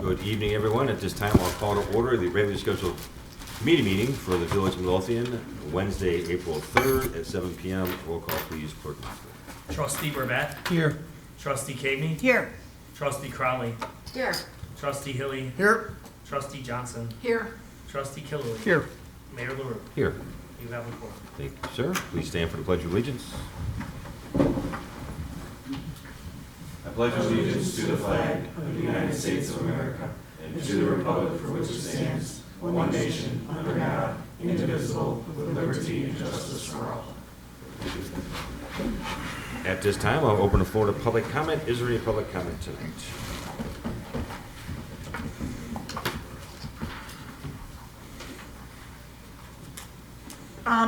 Good evening, everyone. At this time, I'll call to order the regularly scheduled meeting for the Village of Midlothian, Wednesday, April 3rd at 7 p.m. Roll call, please, Clerk Musto. Trustee Burbett. Here. Trustee Cagney. Here. Trustee Crowley. Here. Trustee Hilly. Here. Trustee Johnson. Here. Trustee Killily. Here. Mayor LaRue. Here. You have the floor. Thank you, sir. Please stand for the Pledge of Allegiance. I pledge allegiance to the flag of the United States of America and to the republic for which it stands, one nation, under God, indivisible, with liberty and justice for all. At this time, I'll open the floor to public comment. Is there any public comment tonight?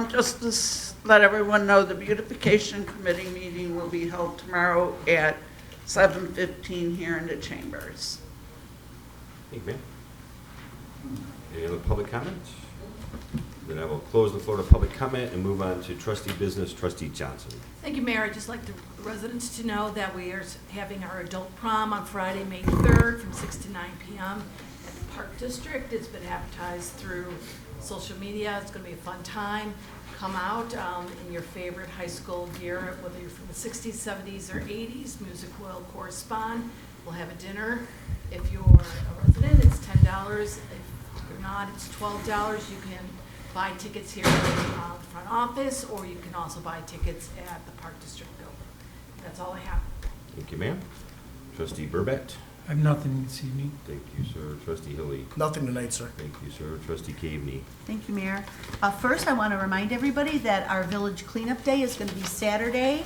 Just to let everyone know, the beautification committee meeting will be held tomorrow at 7:15 here in the chambers. Thank you, ma'am. Any other public comments? Then I will close the floor to public comment and move on to trustee business. Trustee Johnson. Thank you, Mayor. I'd just like the residents to know that we are having our adult prom on Friday, May 3rd from 6 to 9 p.m. at the Park District. It's been advertised through social media. It's going to be a fun time. Come out in your favorite high school gear, whether you're from the 60s, 70s, or 80s. Music will correspond. We'll have a dinner. If you're a resident, it's $10. If you're not, it's $12. You can buy tickets here at the front office, or you can also buy tickets at the Park District building. That's all I have. Thank you, ma'am. Trustee Burbett. I have nothing this evening. Thank you, sir. Trustee Hilly. Nothing tonight, sir. Thank you, sir. Trustee Cagney. Thank you, Mayor. First, I want to remind everybody that our Village Cleanup Day is going to be Saturday,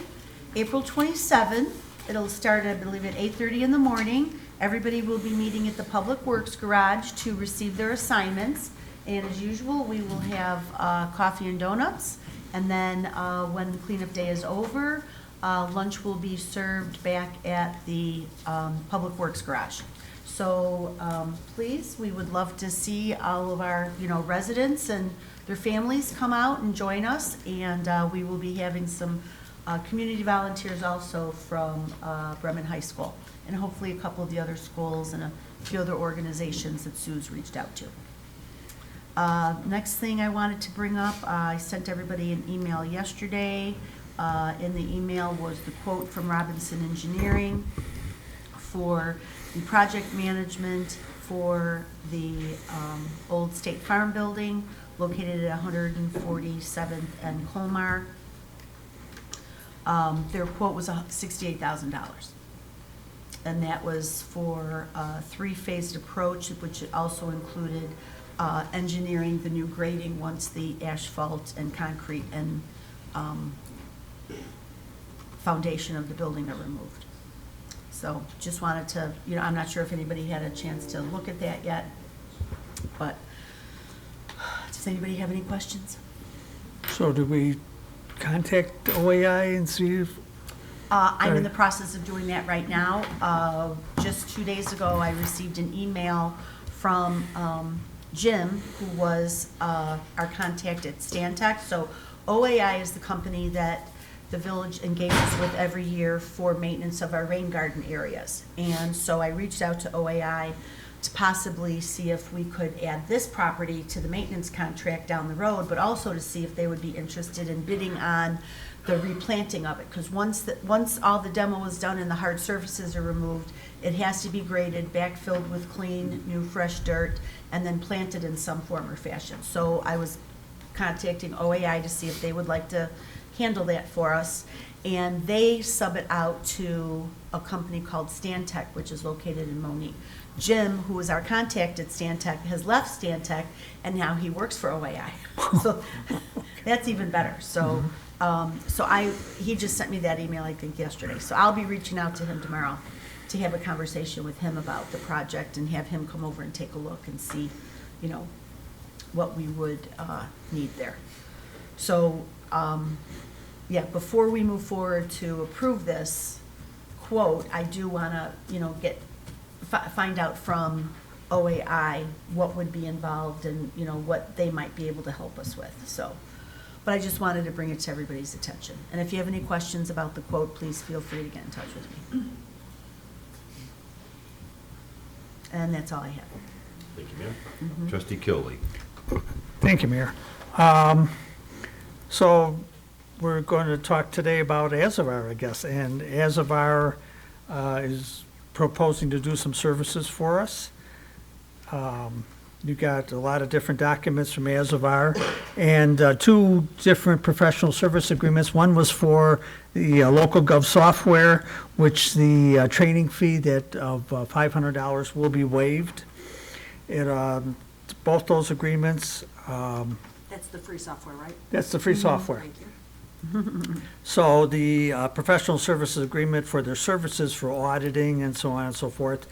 April 27th. It'll start, I believe, at 8:30 in the morning. Everybody will be meeting at the Public Works Garage to receive their assignments. And as usual, we will have coffee and donuts. And then when the cleanup day is over, lunch will be served back at the Public Works Garage. So please, we would love to see all of our, residents and their families come out and join us. And we will be having some community volunteers also from Bremen High School, and hopefully a couple of the other schools and a few other organizations that Sue's reached out to. Next thing I wanted to bring up, I sent everybody an email yesterday. In the email was the quote from Robinson Engineering for the project management for the old State Farm building located at 147th and Colmar. Their quote was $68,000. And that was for a three-phased approach, which also included engineering the new grading once the asphalt and concrete and foundation of the building are removed. So just wanted to, I'm not sure if anybody had a chance to look at that yet, but does anybody have any questions? So do we contact OAI and see if? I'm in the process of doing that right now. Just 2 days ago, I received an email from Jim, who was our contact at Stantec. So OAI is the company that the village engages with every year for maintenance of our rain garden areas. And so I reached out to OAI to possibly see if we could add this property to the maintenance contract down the road, but also to see if they would be interested in bidding on the replanting of it. Because once all the demo is done and the hard surfaces are removed, it has to be graded, backfilled with clean, new, fresh dirt, and then planted in some form or fashion. So I was contacting OAI to see if they would like to handle that for us. And they sub it out to a company called Stantec, which is located in Monique. Jim, who was our contact at Stantec, has left Stantec, and now he works for OAI. So that's even better. So, he just sent me that email, I think, yesterday. So I'll be reaching out to him tomorrow to have a conversation with him about the project and have him come over and take a look and see, what we would need there. So, before we move forward to approve this quote, I do want to, find out from OAI what would be involved and, what they might be able to help us with. So, but I just wanted to bring it to everybody's attention. And if you have any questions about the quote, please feel free to get in touch with me. And that's all I have. Thank you, ma'am. Trustee Kiley. Thank you, Mayor. So we're going to talk today about Azavar, I guess, and Azavar is proposing to do some services for us. You got a lot of different documents from Azavar and two different professional service agreements. One was for the local gov software, which the training fee that of $500 will be waived. It, both those agreements, That's the free software, right? that's the free software. Thank you. So the professional services agreement for their services for auditing and so on and so forth,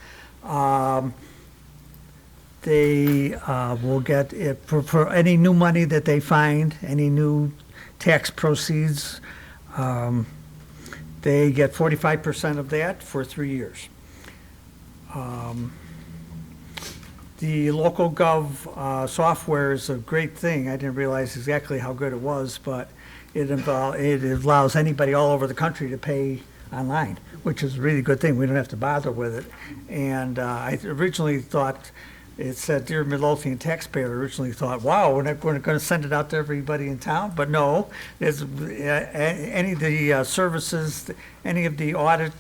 they will get it for any new money that they find, any new tax proceeds. They get 45% of that for 3 years. The local gov software is a great thing. I didn't realize exactly how good it was, but it allows anybody all over the country to pay online, which is a really good thing. We don't have to bother with it. And I originally thought, it said, "Dear Midlothian taxpayer," I originally thought, wow, we're not going to send it out to everybody in town. But no, it's, any of the services, any of the audit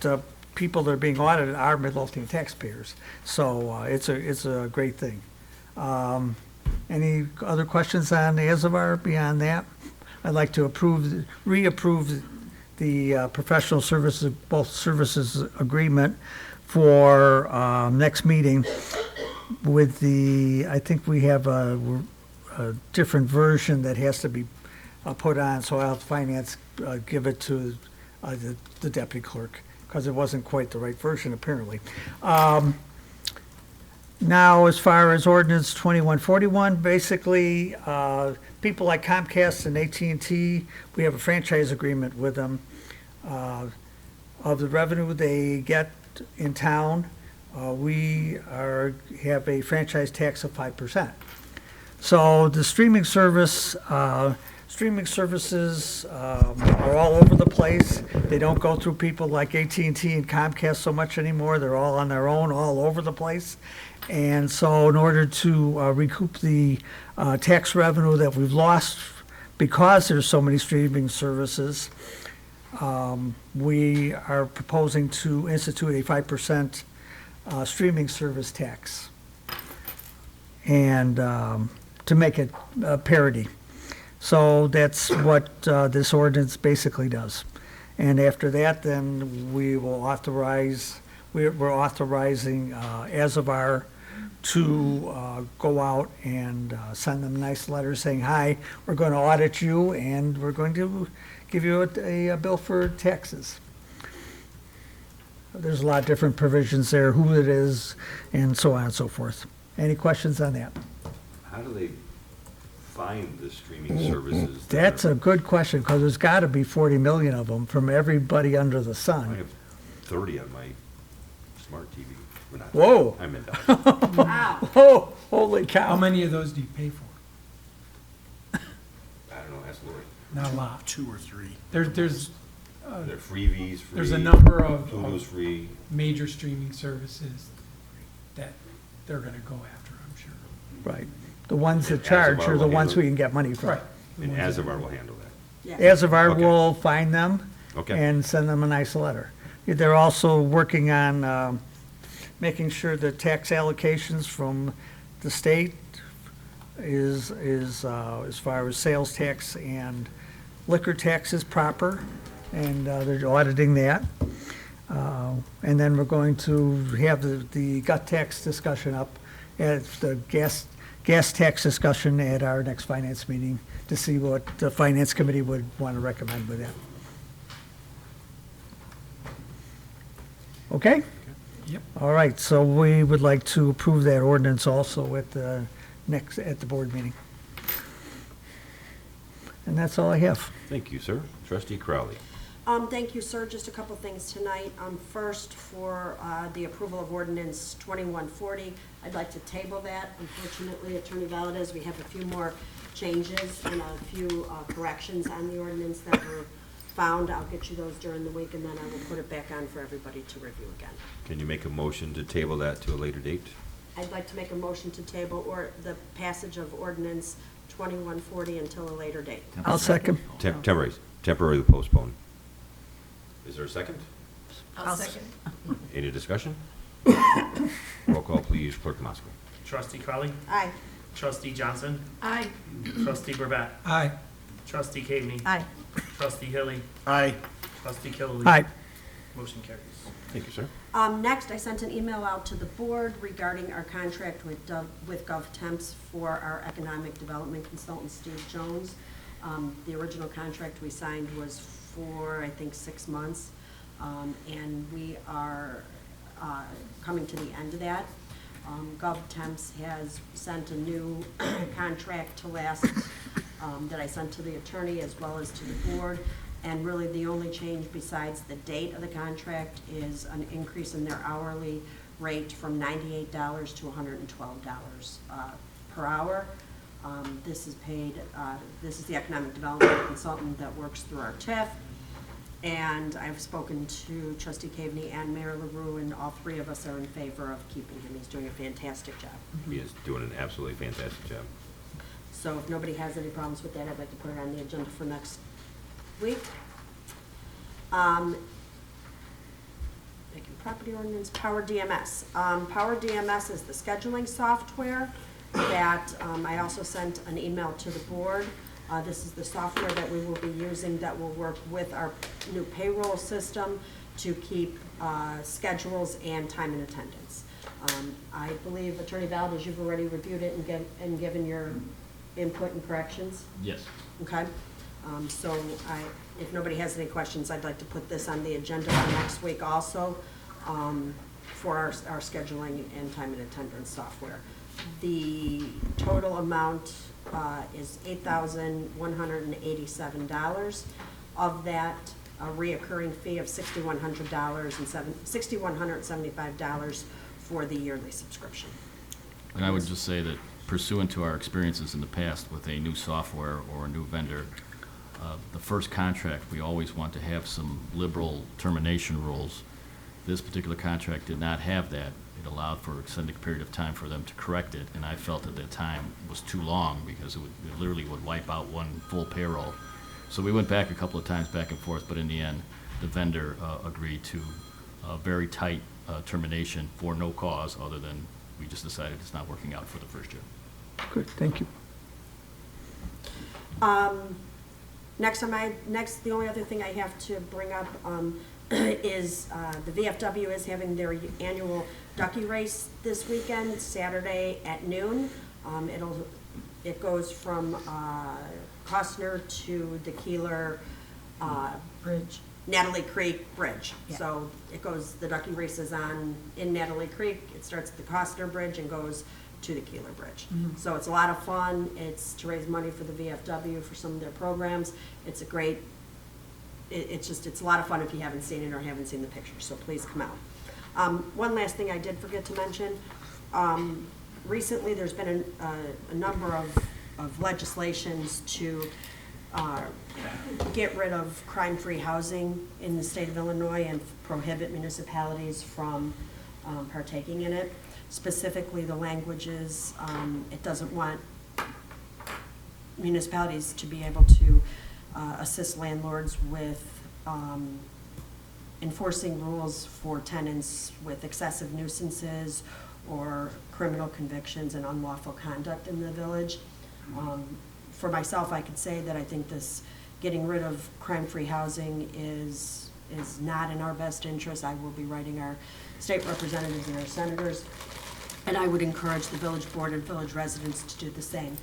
people that are being audited are Midlothian taxpayers. So it's a great thing. Any other questions on Azavar beyond that? I'd like to reapprove the professional services, both services agreement for next meeting with the, I think we have a different version that has to be put on, so I'll have finance give it to the deputy clerk, because it wasn't quite the right version apparently. Now, as far as ordinance 2141, basically, people like Comcast and AT&T, we have a franchise agreement with them. Of the revenue they get in town, we have a franchise tax of 5%. So the streaming services are all over the place. They don't go through people like AT&T and Comcast so much anymore. They're all on their own, all over the place. And so in order to recoup the tax revenue that we've lost because there's so many streaming services, we are proposing to institute a 5% streaming service tax, and to make it parity. So that's what this ordinance basically does. And after that, then we will authorize, we're authorizing Azavar to go out and send them a nice letter saying, hi, we're going to audit you and we're going to give you a bill for taxes. There's a lot of different provisions there, who it is, and so on and so forth. Any questions on that? How do they find the streaming services? That's a good question, because there's got to be 40 million of them from everybody under the I sun. have 30 on my smart TV. Well, not Whoa. 30. I'm in doubt. Wow. Oh, holy How cow. many of those do you pay for? I don't know, ask Lori. Not a lot. 2 or 3. There's They're freebies, free. there's a number of Pluto's free. major streaming services that they're gonna go after, I'm sure. Right. The ones that And charge Azavar are the will ones handle we can get money from. Right. The And ones that- Azavar will handle that. Yeah. Azavar Okay. will find them Okay. and send them a nice letter. They're also working on making sure that tax allocations from the state is as far as sales tax and liquor tax is proper, and they're auditing that. And then we're going to have the gut tax discussion up, at the gas tax discussion at our next finance meeting to see what the finance committee would want to recommend with that. Okay? Yep. All right, so we would like to approve that ordinance also at the board meeting. And that's all I have. Thank you, sir. Trustee Crowley. Thank you, sir. Just a couple things tonight. First, for the approval of ordinance 2140, I'd like to table that. Unfortunately, Attorney Valadez, we have a few more changes and a few corrections on the ordinance that were found. I'll get you those during the week, and then I will put it back on for everybody to review again. Can you make a motion to table that to a later date? I'd like to make a motion to table or the passage of ordinance 2140 until a later date. I'll second. Temporarily postpone. Is there a second? I'll second. Any discussion? Roll call, please, Clerk Tomasico. Trustee Crowley. Aye. Trustee Johnson. Aye. Trustee Burbette. Aye. Trustee Cagney. Aye. Trustee Hilly. Aye. Trustee Killaloe. Aye. Motion carries. Thank you, sir. Next, I sent an email out to the board regarding our contract with GovTemps for our economic development consultant, Steve Jones. The original contract we signed was for, I think, 6 months, and we are coming to the end of that. GovTemps has sent a new contract to last that I sent to the attorney as well as to the board. And really, the only change besides the date of the contract is an increase in their hourly rate from $98 to $112 per hour. This is paid, this is the economic development consultant that works through our TIF. And I've spoken to Trustee Caveney and Mayor LaRue, and all three of us are in favor of keeping him. He's doing a fantastic job. He is doing an absolutely fantastic job. So if nobody has any problems with that, I'd like to put it on the agenda for next week. Making property ordinance, Power DMS. Power DMS is the scheduling software that I also sent an email to the board. This is the software that we will be using that will work with our new payroll system to keep schedules and time and attendance. I believe, Attorney Valdez, you've already reviewed it and given your input and corrections? Yes. Okay, so if nobody has any questions, I'd like to put this on the agenda for next week also, for our scheduling and time and attendance software. The total amount is $8,187. Of that, a reoccurring fee of $6,175 for the yearly subscription. And I would just say that pursuant to our experiences in the past with a new software or a new vendor, the first contract, we always want to have some liberal termination rules. This particular contract did not have that. It allowed for an extended period of time for them to correct it, and I felt at that time was too long because it literally would wipe out one full payroll. So we went back a couple of times back and forth, but in the end, the vendor agreed to a very tight termination for no cause other than we just decided it's not working out for the first year. Good, thank you. The only other thing I have to bring up is the VFW is having their annual ducky race this weekend, Saturday at noon. It goes from Costner to the Keeler Bridge. Natalie Creek Bridge. Yeah. So the ducky race is in Natalie Creek. It starts at the Costner Bridge and goes to the Keeler Bridge. So it's a lot of fun. It's to raise money for the VFW for some of their programs. It's a great, it's a lot of fun if you haven't seen it or haven't seen the pictures, so please come out. One last thing I did forget to mention. Recently, there's been a number of legislations to get rid of crime-free housing in the state of Illinois and prohibit municipalities from partaking in it. Specifically, the language is it doesn't want municipalities to be able to assist landlords with enforcing rules for tenants with excessive nuisances or criminal convictions and unlawful conduct in the village. For myself, I could say that I think this getting rid of crime-free housing is not in our best interest. I will be writing our state representatives and our senators, and I would encourage the village board and village residents to do the same.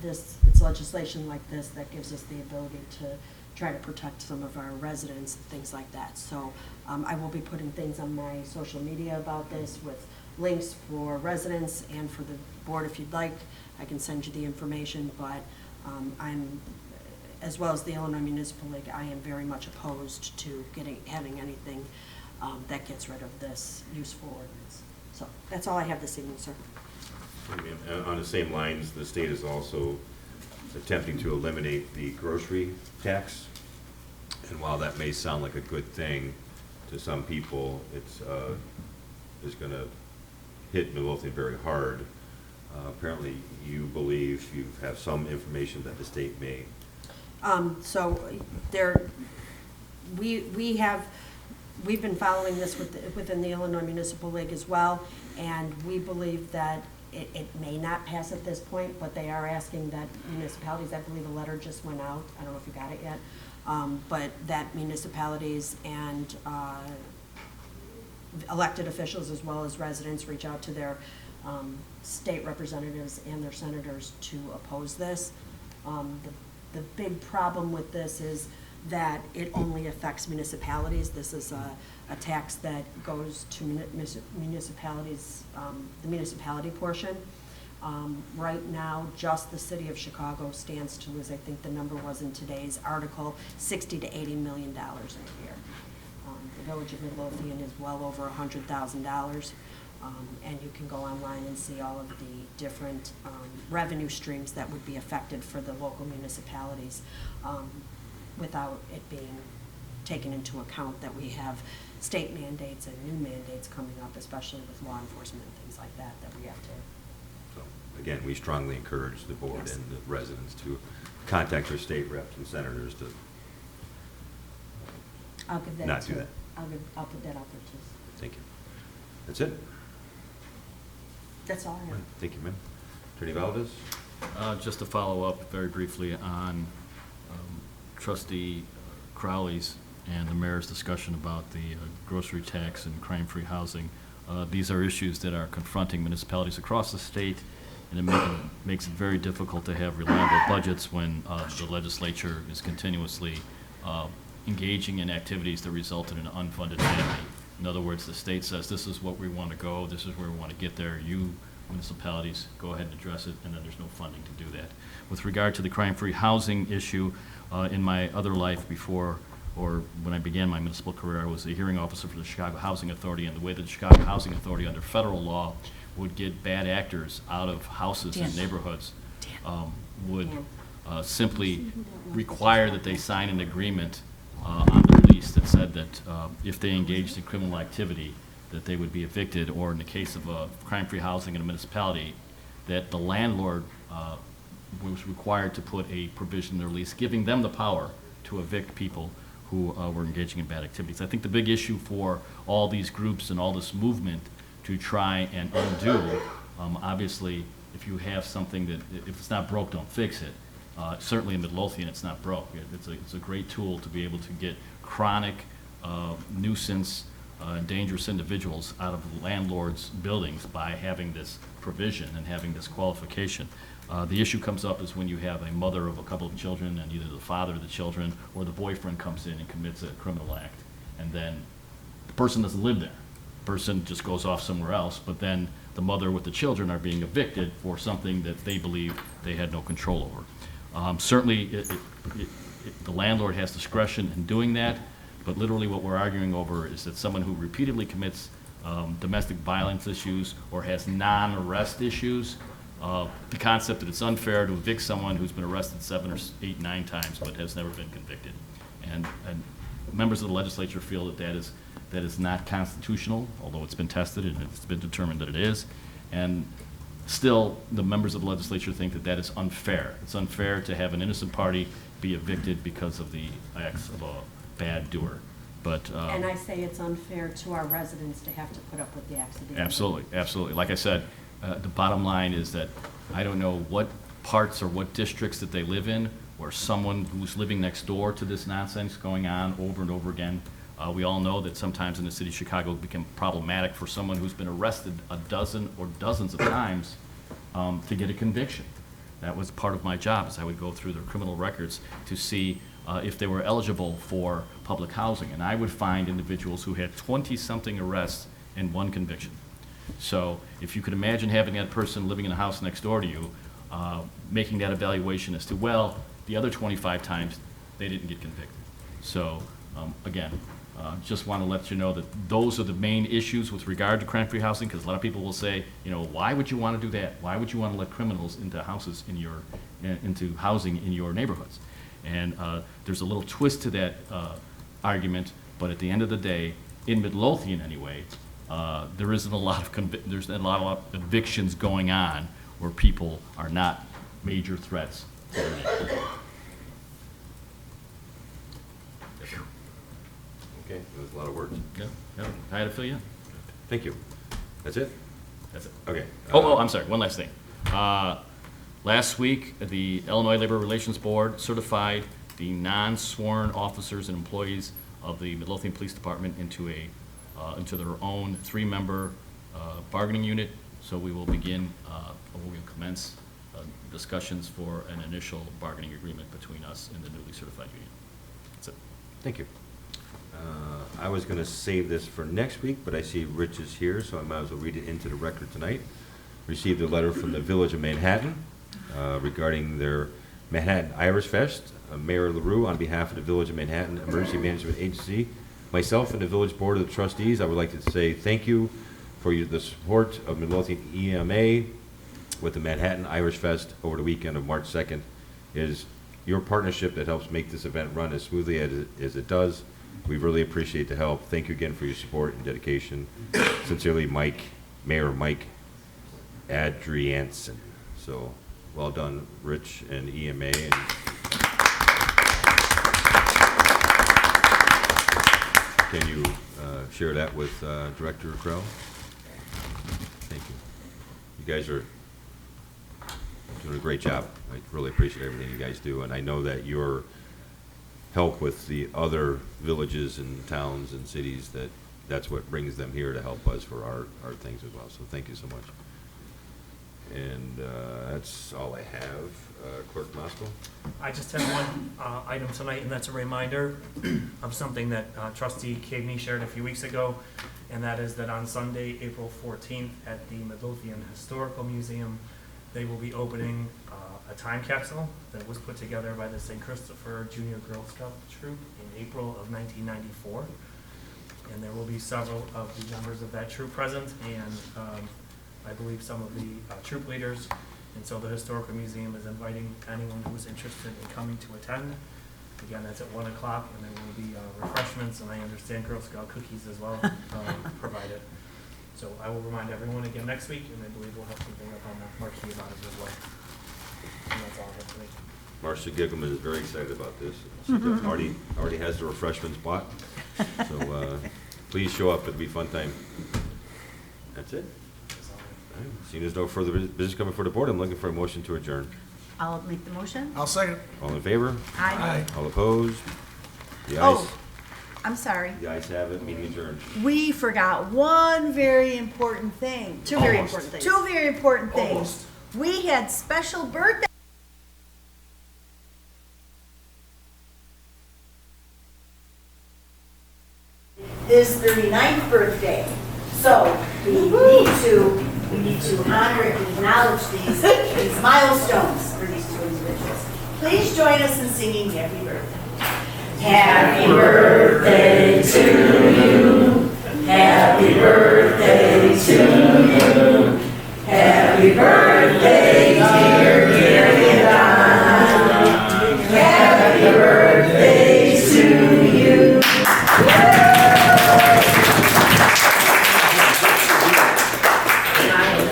It's legislation like this that gives us the ability to try to protect some of our residents and things like that. So I will be putting things on my social media about this with links for residents and for the board. If you'd like, I can send you the information, but as well as the Illinois Municipal League, I am very much opposed to having anything that gets rid of this useful ordinance. So that's all I have this evening, sir. On the same lines, the state is also attempting to eliminate the grocery tax. And while that may sound like a good thing to some people, it's going to hit Midlothian very hard. Apparently, you believe you have some information that the state may. So we've been following this within the Illinois Municipal League as well, and we believe that it may not pass at this point, but they are asking that municipalities, I believe a letter just went out, I don't know if you got it yet, but that municipalities and elected officials as well as residents reach out to their state representatives and their senators to oppose this. The big problem with this is that it only affects municipalities. This is a tax that goes to municipalities, the municipality portion. Right now, just the city of Chicago stands to lose, I think the number was in today's article, $60 to $80 million a year. The village of Midlothian is well over $100,000. And you can go online and see all of the different revenue streams that would be affected for the local municipalities without it being taken into account that we have state mandates and new mandates coming up, especially with law enforcement and things like that, that we have to. So, again, we strongly encourage the board Yes. and the residents to contact their state reps and senators to I'll give that not to, do that. I'll put that out there too. Thank you. That's it. That's all I have. Thank you, ma'am. Attorney Valdez? Just to follow up very briefly on Trustee Crowley's and the mayor's discussion about the grocery tax and crime-free housing. These are issues that are confronting municipalities across the state, and it makes it very difficult to have reliable budgets when the legislature is continuously engaging in activities that result in an unfunded mandate. In other words, the state says, this is what we want to go, this is where we want to get there. You municipalities go ahead and address it, and then there's no funding to do that. With regard to the crime-free housing issue, in my other life before, or when I began my municipal career, I was a hearing officer for the Chicago Housing Authority, and the way that the Chicago Housing Authority under federal law would get bad actors out of houses and neighborhoods would simply require that they sign an agreement on the lease that said that if they engaged in criminal activity, that they would be evicted, or in the case of crime-free housing in a municipality, that the landlord was required to put a provision in their lease giving them the power to evict people who were engaging in bad activities. I think the big issue for all these groups and all this movement to try and undo, obviously, if you have something that, if it's not broke, don't fix it. Certainly in Midlothian, it's not broke. It's a great tool to be able to get chronic nuisance, dangerous individuals out of landlords' buildings by having this provision and having this qualification. The issue comes up is when you have a mother of a couple of children and either the father of the children or the boyfriend comes in and commits a criminal act, and then the person doesn't live there. The person just goes off somewhere else, but then the mother with the children are being evicted for something that they believe they had no control over. Certainly, the landlord has discretion in doing that, but literally what we're arguing over is that someone who repeatedly commits domestic violence issues or has non-arrest issues, the concept that it's unfair to evict someone who's been arrested 7 or 8, 9 times but has never been convicted. And members of the legislature feel that that is not constitutional, although it's been tested and it's been determined that it is. And still, the members of the legislature think that that is unfair. It's unfair to have an innocent party be evicted because of the acts of a bad doer. But And I say it's unfair to our residents to have to put up with the acts of the absolutely, absolutely. Like I said, the bottom line is that I don't know what parts or what districts that they live in where someone who's living next door to this nonsense going on over and over again. We all know that sometimes in the city of Chicago it become problematic for someone who's been arrested a dozen or dozens of times to get a conviction. That was part of my job, as I would go through their criminal records to see if they were eligible for public housing. And I would find individuals who had 20-something arrests and 1 conviction. So if you could imagine having that person living in a house next door to you, making that evaluation as to, well, the other 25 times, they didn't get convicted. So, again, just want to let you know that those are the main issues with regard to crime-free housing, because a lot of people will say, you know, why would you want to do that? Why would you want to let criminals into houses into housing in your neighborhoods? And there's a little twist to that argument, but at the end of the day, in Midlothian anyway, there isn't a lot of, there's a lot of evictions going on where people are not major threats to their neighbors. Okay, that was a lot of words. Yeah, yeah, I had to fill you in. Thank you. That's it? That's it. Okay. I'm sorry, one last thing. Last week, the Illinois Labor Relations Board certified the non-sworn officers and employees of the Midlothian Police Department into their own 3-member bargaining unit. So we will begin, we will commence discussions for an initial bargaining agreement between us and the newly certified union. That's it. Thank you. I was going to save this for next week, but I see Rich is here, so I might as well read it into the record tonight. Received a letter from the Village of Manhattan regarding their Manhattan Irish Fest. Mayor LaRue, on behalf of the Village of Manhattan Emergency Management Agency, myself and the Village Board of Trustees, I would like to say thank you for the support of Midlothian EMA with the Manhattan Irish Fest over the weekend of March 2nd. It is your partnership that helps make this event run as smoothly as it does. We really appreciate the help. Thank you again for your support and dedication. Sincerely, Mayor Mike Adriansen. So, well done, Rich and EMA. And can you share that with Director Crow? Thank you. You guys are doing a great job. I really appreciate everything you guys do, and I know that your help with the other villages and towns and cities, that's what brings them here to help us for our things as well. So thank you so much. And that's all I have. Clerk Moscow? I just have one item tonight, and that's a reminder of something that Trustee Cagney shared a few weeks ago, and that is that on Sunday, April 14th, at the Midlothian Historical Museum, they will be opening a time capsule that was put together by the St. Christopher Junior Girl Scout Troop in April of 1994. And there will be several of the members of that troop present, and I believe some of the troop leaders. And so the Historical Museum is inviting anyone who is interested in coming to attend. Again, that's at 1 o'clock, and there will be refreshments, and I understand Girl Scout cookies as well provided. So I will remind everyone again next week, and I believe we'll have something up on the marquee about it as well. And that's all I have today. Marcia Giggleman is very excited about this. She already has the refreshments bought. So please show up. It'll be a fun time. That's it. That's all I have. All right. Seeing as no further business coming for the board, I'm looking for a motion to adjourn. I'll make the motion. I'll second. All in favor? Aye. All opposed? The ayes, Oh, I'm sorry. the ayes have it. Meeting adjourned. We forgot one very important thing. Two very important things. Two very important things. We had special birthday. His 39th birthday. So we need to honor and acknowledge these milestones for these two individuals. Please join us in singing Happy Birthday. Happy birthday to you. Happy birthday to you. Happy birthday, dear Leon. Happy birthday to you.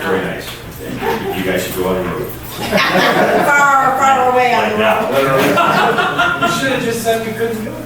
Very nice. You guys should go out and move. Far, far away on the road. You should have just said we couldn't do it.